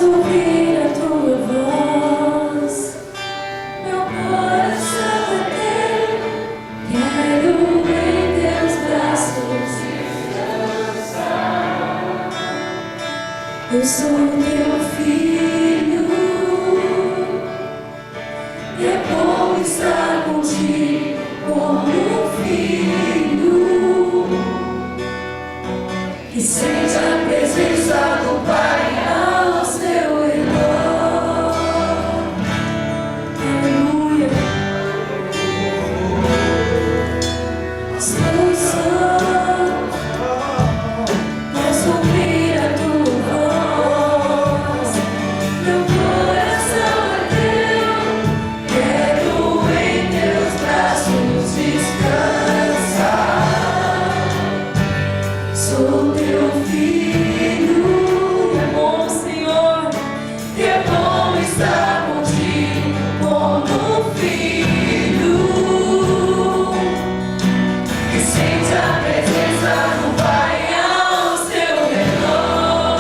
ouvir a tua voz, meu coração é teu, quero em teus braços descansar. Eu sou teu filho, e é bom estar contigo como um filho que sente a presença do Pai ao seu redor. Aleluia. Estou só, posso ouvir a tua voz, meu coração é teu, quero em teus braços descansar. Sou teu filho, e é bom, Senhor, e é bom estar contigo como um filho que sente a presença do Pai ao seu redor.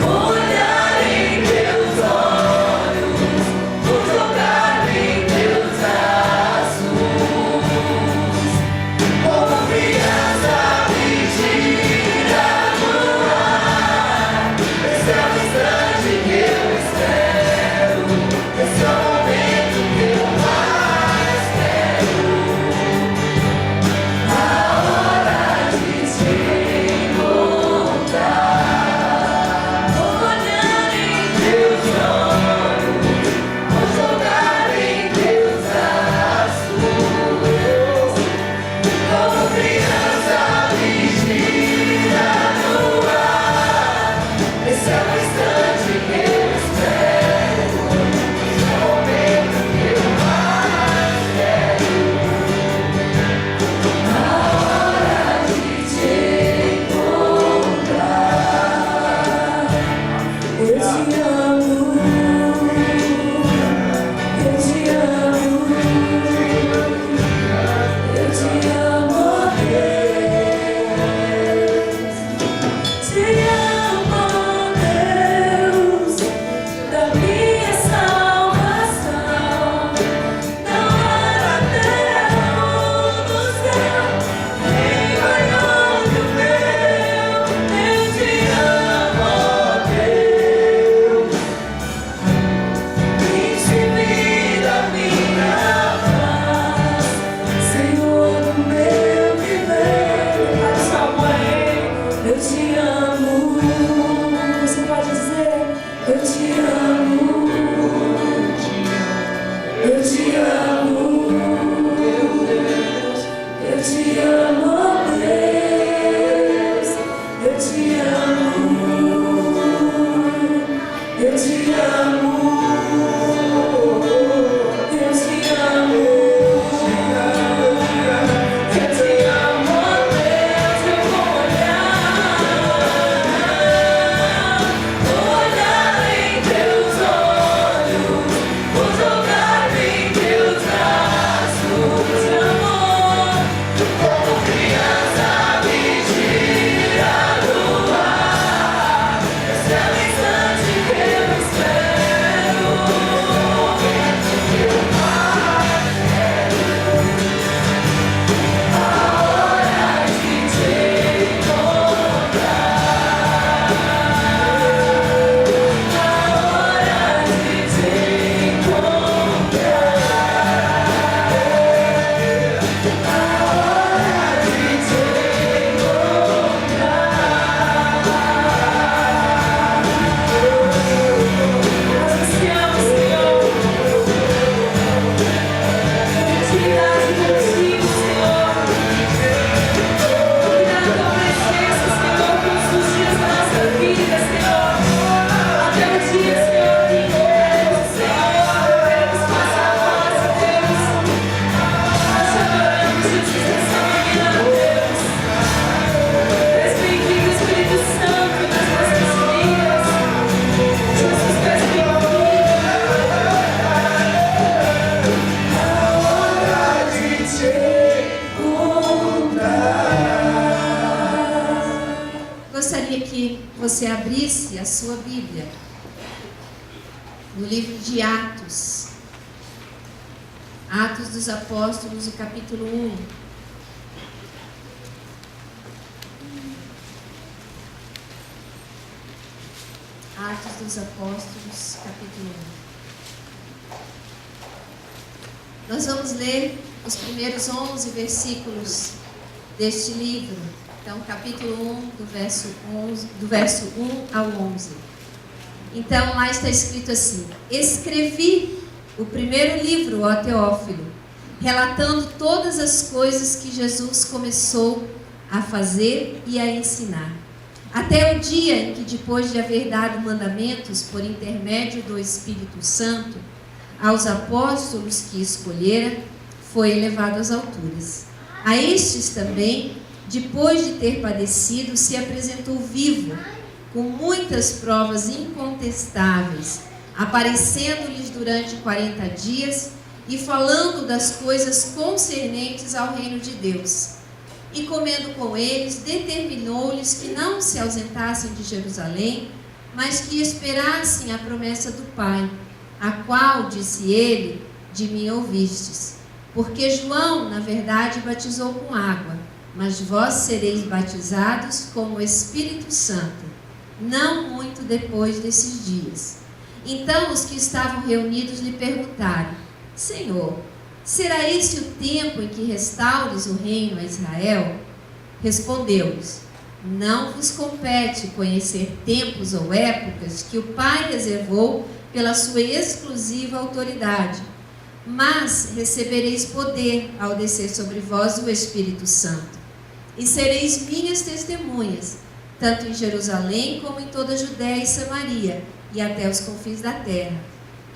Vou olhar em teus olhos, vou jogar em teus braços, como criança mentira no ar. Esse é o instante que eu espero, esse é o momento que eu mais quero, a hora de te encontrar. Vou olhar em teus olhos, vou jogar em teus braços, como criança mentira no ar. Esse é o instante que eu espero, esse é o momento que eu mais quero, a hora de te encontrar. Eu te amo, eu te amo, eu te amo, Deus. Te amo, Deus, da minha salvação. Não há na terra ou no céu nem maior que o meu. Eu te amo, Deus. Enche-me da minha paz, Senhor, do meu viver. Pai Samuel, eu te amo. Você pode dizer: eu te amo, eu te amo, eu te amo, Deus, eu te amo, eu te amo, eu te amo, eu te amo, Deus. Eu vou olhar em teus olhos, vou jogar em teus braços de amor, como criança mentira no ar. Esse é o instante que eu espero. a sua Bíblia no livro de Atos. Atos dos Apóstolos, o capítulo 1. Atos dos Apóstolos, capítulo 1. Nós vamos ler os primeiros 11 versículos deste livro. Então, capítulo 1, do verso 1 ao 11. Então, lá está escrito assim: escrevi o primeiro livro, ó Teófilo, relatando todas as coisas que Jesus começou a fazer e a ensinar, até o dia em que, depois de haver dado mandamentos por intermédio do Espírito Santo aos apóstolos que escolhera, foi elevado às alturas. A estes também, depois de ter padecido, se apresentou vivo, com muitas provas incontestáveis, aparecendo-lhes durante 40 dias e falando das coisas concernentes ao reino de Deus. E comendo com eles, determinou-lhes que não se ausentassem de Jerusalém, mas que esperassem a promessa do Pai, a qual, disse ele, de mim ouvistes. Porque João, na verdade, batizou com água, mas vós sereis batizados com o Espírito Santo, não muito depois desses dias. Então os que estavam reunidos lhe perguntaram: Senhor, será esse o tempo em que restaures o reino a Israel? Respondeu-lhes: não vos compete conhecer tempos ou épocas que o Pai reservou pela sua exclusiva autoridade, mas recebereis poder ao descer sobre vós o Espírito Santo, e sereis minhas testemunhas, tanto em Jerusalém como em toda a Judéia e Samaria, e até os confins da terra.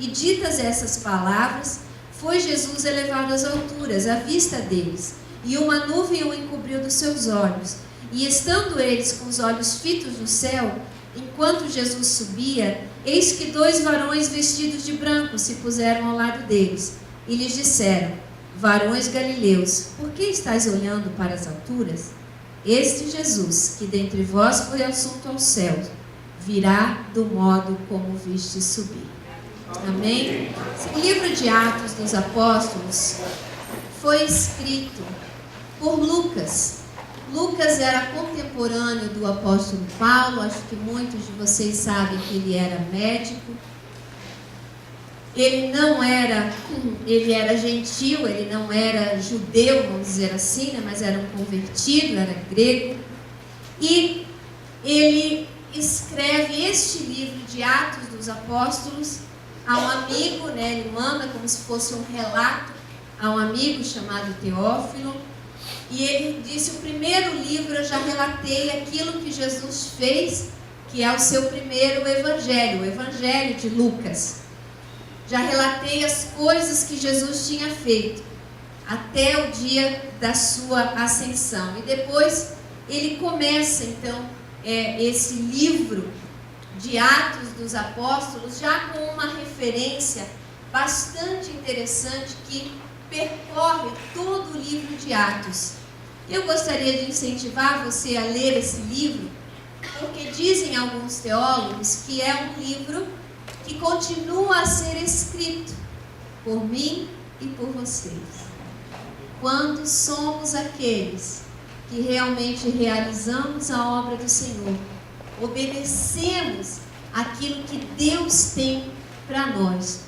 E ditas essas palavras, foi Jesus elevado às alturas, à vista deles, e uma nuvem o encobriu dos seus olhos. E estando eles com os olhos fitos no céu, enquanto Jesus subia, eis que 2 varões vestidos de branco se puseram ao lado deles, e lhes disseram: varões galileus, por que estáis olhando para as alturas? Este Jesus, que dentre vós foi assunto aos céus, virá do modo como viste subir. Amém? O livro de Atos dos Apóstolos foi escrito por Lucas. Lucas era contemporâneo do apóstolo Paulo. Acho que muitos de vocês sabem que ele era médico. Ele era gentil, ele não era judeu, vamos dizer assim, né, mas era um convertido, era grego. E ele escreve este livro de Atos dos Apóstolos a um amigo, né, ele manda como se fosse um relato a um amigo chamado Teófilo. E ele disse: o primeiro livro eu já relatei aquilo que Jesus fez, que é o seu primeiro evangelho, o evangelho de Lucas. Já relatei as coisas que Jesus tinha feito até o dia da sua ascensão. E depois ele começa então esse livro de Atos dos Apóstolos já com uma referência bastante interessante que percorre todo o livro de Atos. Eu gostaria de incentivar você a ler esse livro, porque dizem alguns teólogos que é um livro que continua a ser escrito por mim e por vocês, quando somos aqueles que realmente realizamos a obra do Senhor, obedecemos aquilo que Deus tem para nós.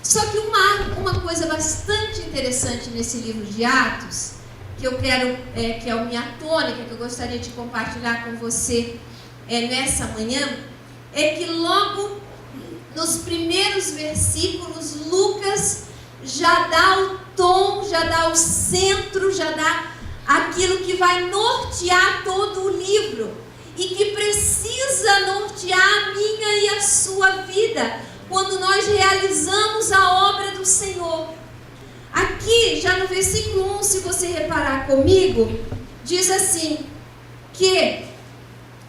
Só que uma coisa bastante interessante nesse livro de Atos, que eu quero, que é a minha tônica, que eu gostaria de compartilhar com você nessa manhã, é que logo nos primeiros versículos, Lucas já dá o tom, já dá o centro, já dá aquilo que vai nortear todo o livro e que precisa nortear a minha e a sua vida quando nós realizamos a obra do Senhor. Aqui, já no versículo 1, se você reparar comigo, diz assim, que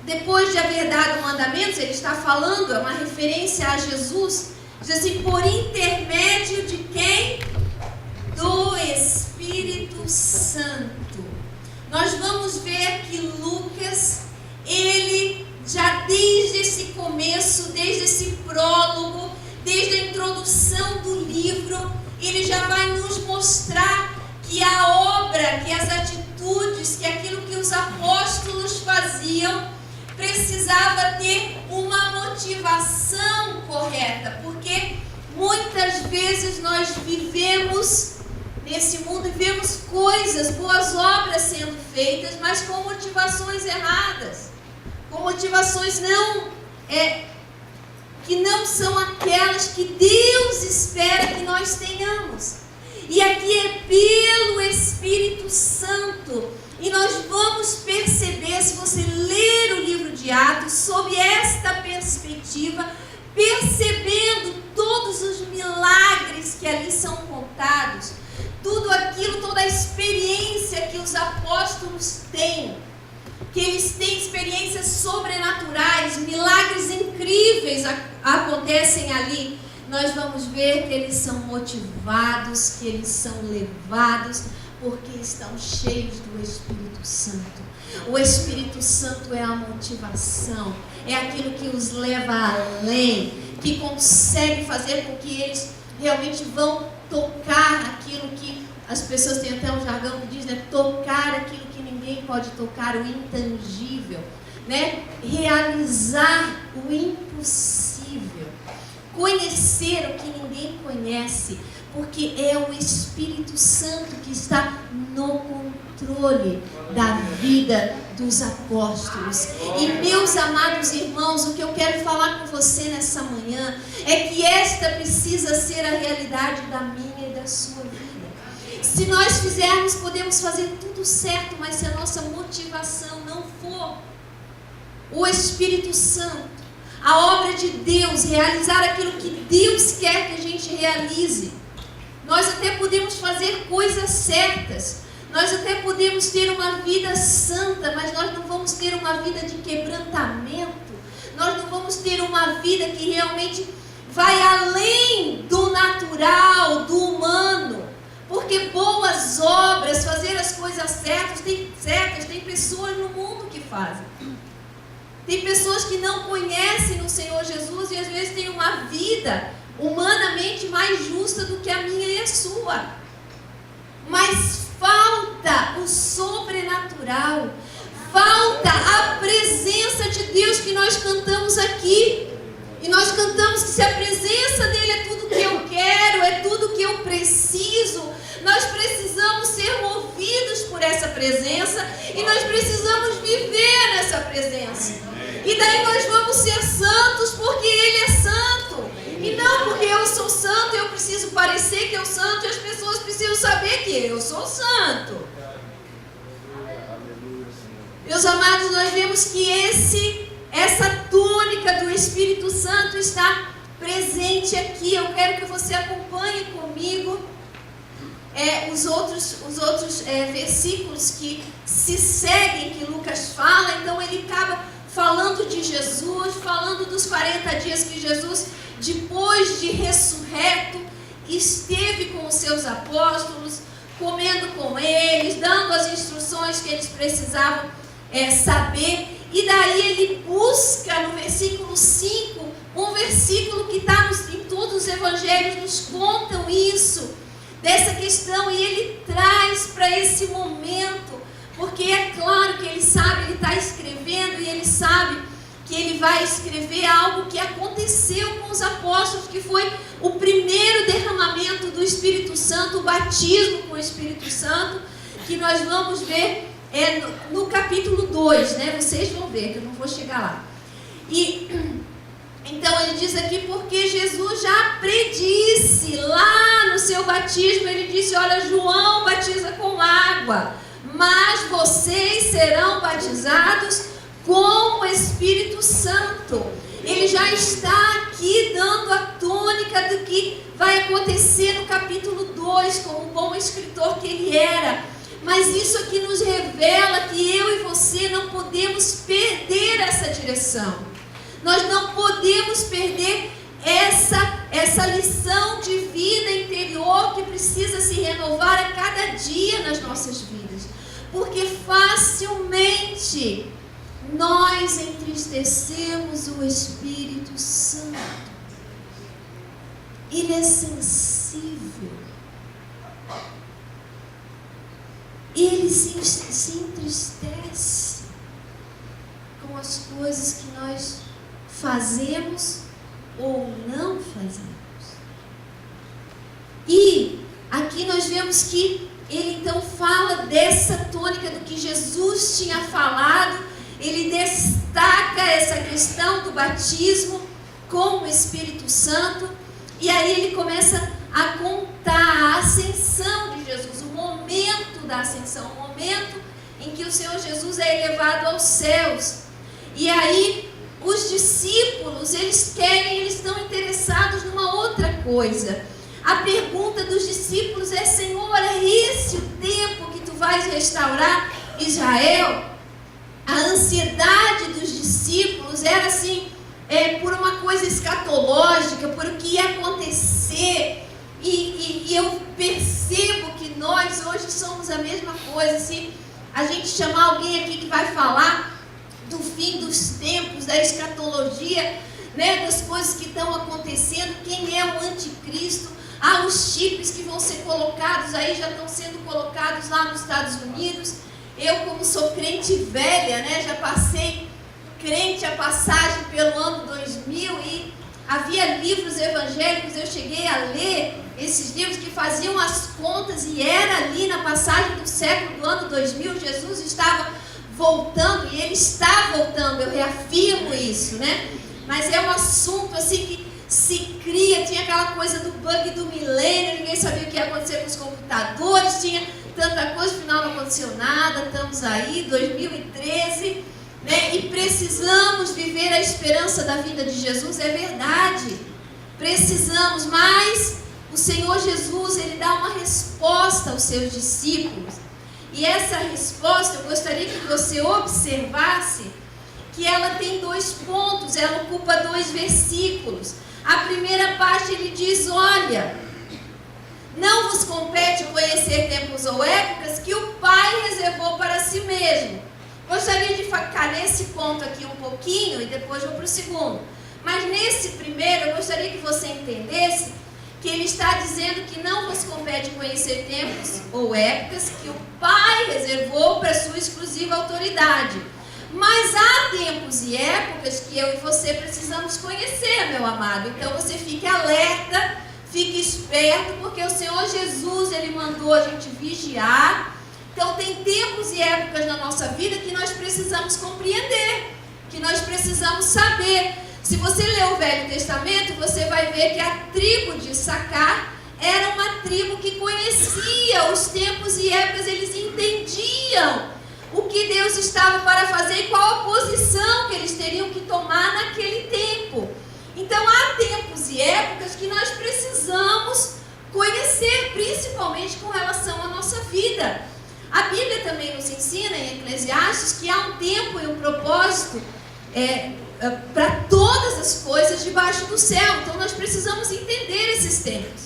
depois de haver dado mandamentos, ele está falando, é uma referência a Jesus, diz assim: por intermédio de quem? Do Espírito Santo. Nós vamos ver que Lucas, ele já desde esse começo, desde esse prólogo, desde a introdução do livro, ele já vai nos mostrar que a obra, que as atitudes, que aquilo que os apóstolos faziam precisava ter uma motivação correta, porque muitas vezes nós vivemos nesse mundo e vemos coisas, boas obras sendo feitas, mas com motivações erradas, com motivações que não são aquelas que Deus espera que nós tenhamos. E aqui é pelo Espírito Santo. E nós vamos perceber, se você ler o livro de Atos, sob esta perspectiva, percebendo todos os milagres que ali são contados, tudo aquilo, toda a experiência que os apóstolos têm, que eles têm experiências sobrenaturais, milagres incríveis acontecem ali. Nós vamos ver que eles são motivados, que eles são levados, porque estão cheios do Espírito Santo. O Espírito Santo é a motivação, é aquilo que os leva além, que consegue fazer com que eles realmente vão tocar aquilo que as pessoas têm até um jargão que diz, né? Tocar aquilo que ninguém pode tocar, o intangível, né? Realizar o impossível, conhecer o que ninguém conhece, porque é o Espírito Santo que está no controle da vida dos apóstolos. E meus amados irmãos, o que eu quero falar com você nessa manhã é que esta precisa ser a realidade da minha e da sua vida. Se nós fizermos, podemos fazer tudo certo, mas se a nossa motivação não for o Espírito Santo, a obra de Deus, realizar aquilo que Deus quer que a gente realize, nós até podemos fazer coisas certas, nós até podemos ter uma vida santa, mas nós não vamos ter uma vida de quebrantamento, nós não vamos ter uma vida que realmente vai além do natural, do humano, porque boas obras, fazer as coisas certas, tem pessoas no mundo que fazem. Tem pessoas que não conhecem o Senhor Jesus e às vezes têm uma vida humanamente mais justa do que a minha e a sua. Mas falta o sobrenatural, falta a presença de Deus que nós cantamos aqui. E nós cantamos que se a presença dele é tudo que eu quero, é tudo que eu preciso, nós precisamos ser movidos por essa presença e nós precisamos viver nessa presença. E daí nós vamos ser santos porque ele é santo. E não porque eu sou santo, eu preciso parecer que eu sou santo e as pessoas precisam saber que eu sou santo. Meus amados, nós vemos que essa tônica do Espírito Santo está presente aqui. Eu quero que você acompanhe comigo os outros versículos que se seguem, que Lucas fala. Então ele acaba falando de Jesus, falando dos 40 dias que Jesus, depois de ressurreto, esteve com os seus apóstolos, comendo com eles, dando as instruções que eles precisavam saber. E daí ele busca no versículo 5, um versículo que está em todos os evangelhos, nos contam isso, dessa questão, e ele traz para esse momento, porque é claro que ele sabe, ele está escrevendo e ele sabe que ele vai escrever algo que aconteceu com os apóstolos, que foi o primeiro derramamento do Espírito Santo, o batismo com o Espírito Santo, que nós vamos ver no capítulo 2, né? Vocês vão ver, que eu não vou chegar lá. E então ele diz aqui, porque Jesus já predisse lá no seu batismo, ele disse, olha, João batiza com água, mas vocês serão batizados com o Espírito Santo. Ele já está aqui dando a tônica do que vai acontecer no capítulo 2, como um bom escritor que ele era. Mas isso aqui nos revela que eu e você não podemos perder essa direção. Nós não podemos perder essa lição de vida interior que precisa se renovar a cada dia nas nossas vidas. Porque facilmente nós entristecemos o Espírito Santo. Ele é sensível. Ele se entristece com as coisas que nós fazemos ou não fazemos. E aqui nós vemos que ele então fala dessa tônica do que Jesus tinha falado. Ele destaca essa questão do batismo com o Espírito Santo. E aí ele começa a contar a ascensão de Jesus, o momento da ascensão, o momento em que o Senhor Jesus é elevado aos céus. E aí os discípulos, eles estão interessados numa outra coisa. A pergunta dos discípulos é: Senhor, é esse o tempo que tu vais restaurar Israel? A ansiedade dos discípulos era assim, por uma coisa escatológica, por o que ia acontecer. E eu percebo que nós hoje somos a mesma coisa. Se a gente chamar alguém aqui que vai falar do fim dos tempos, da escatologia, né, das coisas que estão acontecendo, quem é o anticristo, os chips que vão ser colocados aí, já estão sendo colocados lá nos Estados Unidos. Eu, como sou crente velha, né, já passei crente a passagem pelo ano 2000 e havia livros evangélicos, eu cheguei a ler esses livros que faziam as contas e era ali na passagem do século do ano 2000, Jesus estava voltando e ele está voltando, eu reafirmo isso, né? Mas é um assunto assim que se cria, tinha aquela coisa do bug do milênio, ninguém sabia o que ia acontecer com os computadores, tinha tanta coisa, no final não aconteceu nada, estamos aí, 2013, né? E precisamos viver a esperança da vinda de Jesus, é verdade, precisamos, mas o Senhor Jesus, ele dá uma resposta aos seus discípulos, e essa resposta eu gostaria que você observasse que ela tem 2 pontos, ela ocupa 2 versículos. A primeira parte ele diz: olha, não vos compete conhecer tempos ou épocas que o Pai reservou para si mesmo. Gostaria de ficar nesse ponto aqui um pouquinho e depois vou para o segundo. Mas nesse primeiro eu gostaria que você entendesse que ele está dizendo que não vos compete conhecer tempos ou épocas que o Pai reservou para sua exclusiva autoridade. Mas há tempos e épocas que eu e você precisamos conhecer, meu amado. Então você fique alerta, fique esperto, porque o Senhor Jesus, ele mandou a gente vigiar. Então tem tempos e épocas na nossa vida que nós precisamos compreender, que nós precisamos saber. Se você ler o Velho Testamento, você vai ver que a tribo de Issacar era uma tribo que conhecia os tempos e épocas, eles entendiam o que Deus estava para fazer e qual a posição que eles teriam que tomar naquele tempo. Então há tempos e épocas que nós precisamos conhecer, principalmente com relação à nossa vida. A Bíblia também nos ensina em Eclesiastes que há um tempo e um propósito para todas as coisas debaixo do céu. Então nós precisamos entender esses tempos,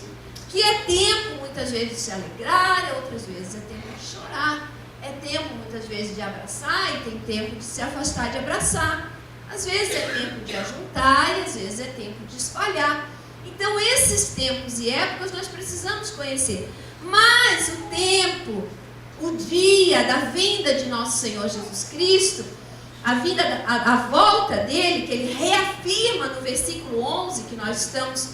que é tempo muitas vezes de se alegrar, outras vezes é tempo de chorar, é tempo muitas vezes de abraçar e tem tempo de se afastar de abraçar, às vezes é tempo de ajuntar e às vezes é tempo de espalhar. Então esses tempos e épocas nós precisamos conhecer, mas o tempo, o dia da vinda de nosso Senhor Jesus Cristo, a volta dele, que ele reafirma no versículo 11, que nós estamos,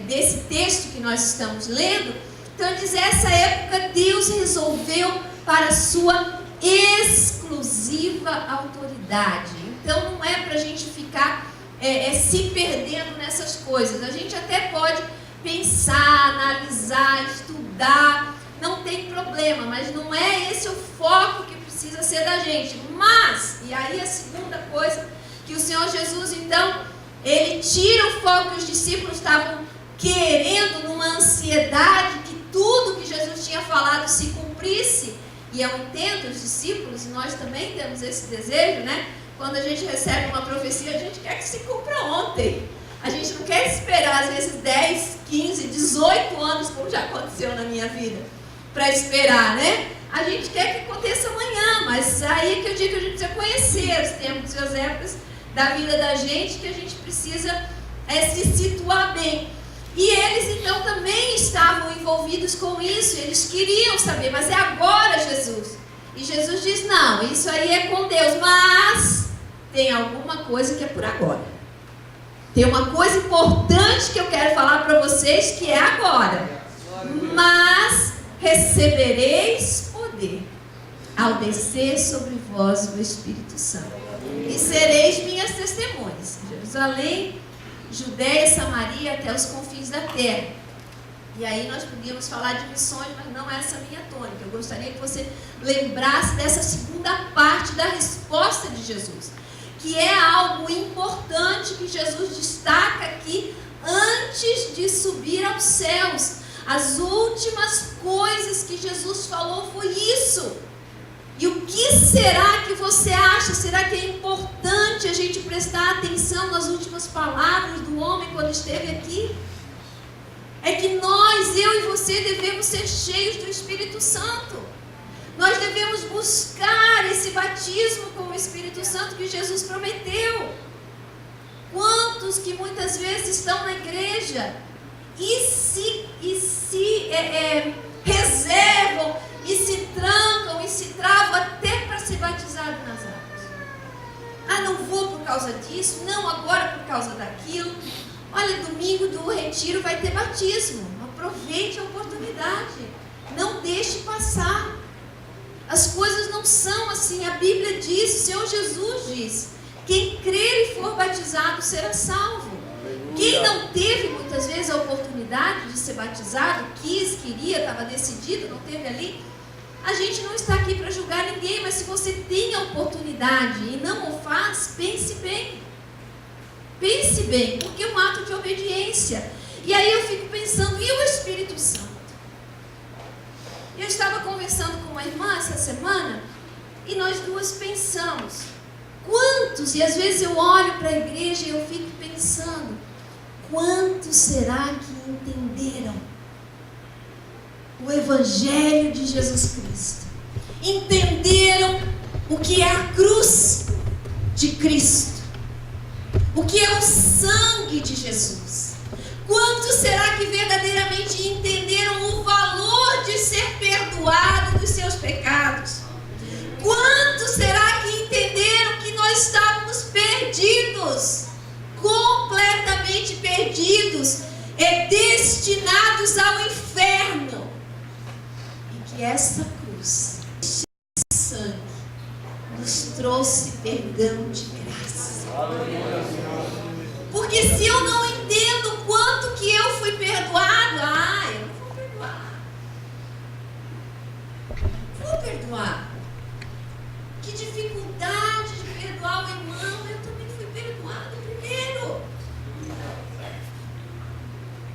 desse texto que nós estamos lendo. Então ele diz: essa época Deus resolveu para a sua exclusiva autoridade. Então não é para a gente ficar se perdendo nessas coisas. A gente até pode pensar, analisar, estudar, não tem problema, mas não é esse o foco que precisa ser da gente. Mas, e aí a segunda coisa, que o Senhor Jesus, então, ele tira o foco que os discípulos estavam querendo, numa ansiedade, que tudo que Jesus tinha falado se cumprisse. E eu entendo os discípulos, e nós também temos esse desejo, né? Quando a gente recebe uma profecia, a gente quer que se cumpra ontem. A gente não quer esperar, às vezes, 10, 15, 18 anos, como já aconteceu na minha vida, para esperar, né? A gente quer que aconteça amanhã, mas aí é que eu digo que a gente precisa conhecer os tempos e as épocas da vida da gente, que a gente precisa se situar bem. E eles então também estavam envolvidos com isso, eles queriam saber, mas é agora, Jesus. E Jesus diz, não, isso aí é com Deus, mas tem alguma coisa que é por agora. Tem uma coisa importante que eu quero falar para vocês, que é agora. Mas recebereis poder ao descer sobre vós o Espírito Santo. E sereis minhas testemunhas. Jerusalém, Judéia, Samaria, até os confins da terra. E aí nós podíamos falar de missões, mas não essa é a minha tônica. Eu gostaria que você lembrasse dessa segunda parte da resposta de Jesus, que é algo importante que Jesus destaca aqui antes de subir aos céus. As últimas coisas que Jesus falou foi isso. E o que será que você acha? Será que é importante a gente prestar atenção nas últimas palavras do homem quando esteve aqui? É que nós, eu e você, devemos ser cheios do Espírito Santo. Nós devemos buscar esse batismo com o Espírito Santo que Jesus prometeu. Quantos que muitas vezes estão na igreja e se reservam, e se trancam, e se travam até para ser batizado nas águas. Ah, não vou por causa disso, não, agora por causa daquilo. Olha, domingo do retiro vai ter batismo. Aproveite a oportunidade. Não deixe passar. As coisas não são assim. A Bíblia diz, o Senhor Jesus diz, quem crer e for batizado será salvo. Quem não teve muitas vezes a oportunidade de ser batizado, queria, estava decidido, não teve ali, a gente não está aqui para julgar ninguém, mas se você tem a oportunidade e não o faz, pense bem. Pense bem, porque é um ato de obediência. E aí eu fico pensando, e o Espírito Santo? Eu estava conversando com uma irmã essa semana, e nós duas pensamos, quantos, e às vezes eu olho para a igreja e eu fico pensando, quantos será que entenderam o Evangelho de Jesus Cristo? Entenderam o que é a cruz de Cristo? O que é o sangue de Jesus? Quantos será que verdadeiramente entenderam o valor de ser perdoado dos seus pecados? Quantos será que entenderam que nós estávamos perdidos? Completamente perdidos, destinados ao inferno, e que essa cruz, este sangue, nos trouxe perdão de graça. Porque se eu não entendo quanto que eu fui perdoado, eu não vou perdoar. Vou perdoar. Que dificuldade de perdoar o irmão, eu também fui perdoado primeiro.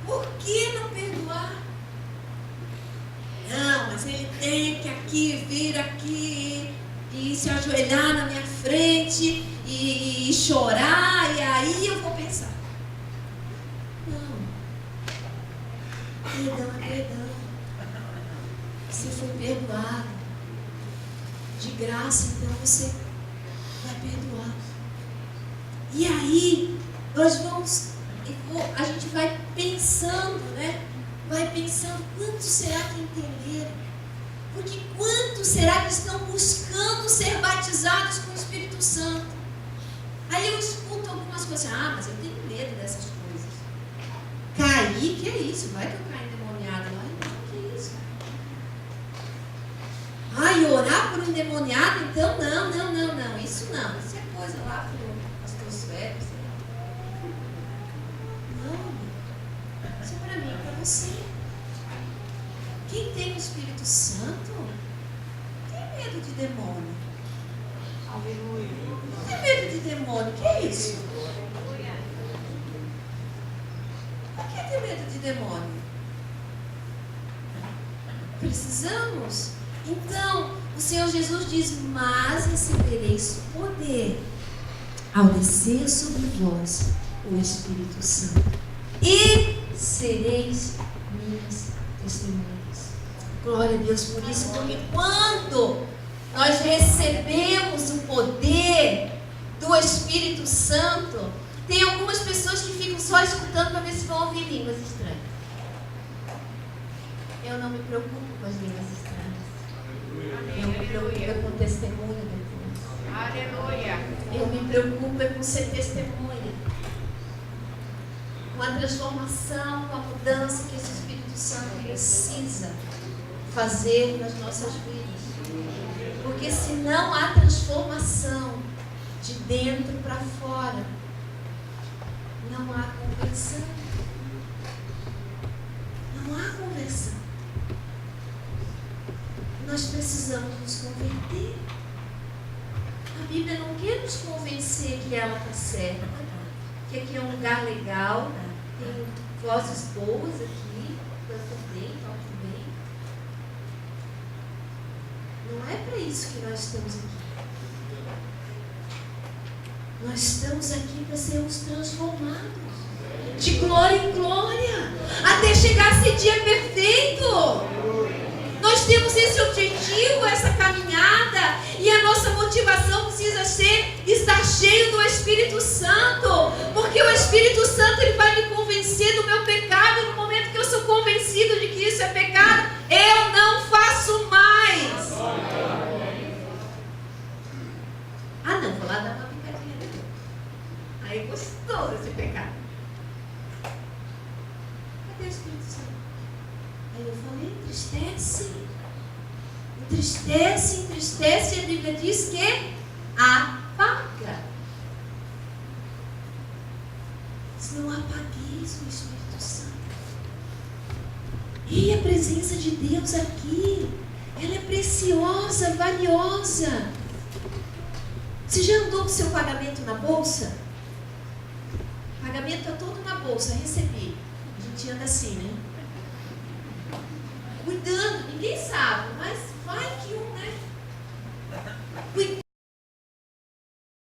Por que não perdoar? Não, mas ele tem que vir aqui e se ajoelhar na minha frente e chorar, e aí eu vou pensar. Não. Perdão é perdão. Você foi perdoado. De graça, então você vai perdoar. E aí, nós vamos, a gente vai pensando, né? Vai pensando, quantos será que entenderam? Porque quantos será que estão buscando ser batizados com o Espírito Santo? Aí eu escuto algumas coisas, mas eu tenho medo dessas coisas. Cair, que é isso? Vai que eu caio endemoniada lá? Não, que é isso? E orar por um endemoniado? Então, não. Isso não. Isso é coisa lá pro pastor Suério, sei lá. Não. Isso é para mim, para você. Quem tem o Espírito Santo tem medo de demônio. Aleluia. Não tem medo de demônio. O que é isso? Por que ter medo de demônio? Precisamos. Então, o Senhor Jesus diz, mas recebereis poder ao descer sobre vós o Espírito Santo, e sereis minhas testemunhas. Glória a Deus por isso, porque quando nós recebemos o poder do Espírito Santo, tem algumas pessoas que ficam só escutando para ver se vão ouvir línguas estranhas. Eu não me preocupo com as línguas estranhas. Eu me preocupo com o testemunho depois. Aleluia. Eu me preocupo com ser testemunha. Com a transformação, com a mudança que esse Espírito Santo precisa fazer nas nossas vidas. Porque se não há transformação de dentro para fora, não há conversão. Não há conversão. Nós precisamos nos converter. A Bíblia não quer nos convencer que ela está certa, que aqui é um lugar legal, tem vozes boas aqui, cantam bem, tocam bem. Não é para isso que nós estamos aqui. Nós estamos aqui para sermos transformados de glória em glória, até chegar esse dia perfeito. Nós temos esse objetivo, essa caminhada, e a nossa motivação precisa ser estar cheio do Espírito Santo, porque o Espírito Santo ele vai me convencer do meu pecado. No momento que eu sou convencido de que isso é pecado, eu não faço mais. Ah não, vou lá dar uma picadinha depois. Aí gostou desse pecado. Cadê o Espírito Santo? Aí eu falei, entristece. Entristece, entristece. A Bíblia diz que apaga. Se não apagueis o Espírito Santo. E a presença de Deus aqui, ela é preciosa, valiosa. Você já andou com seu pagamento na bolsa? Pagamento é todo na bolsa, recebi. A gente anda assim, né? Cuidando, ninguém sabe.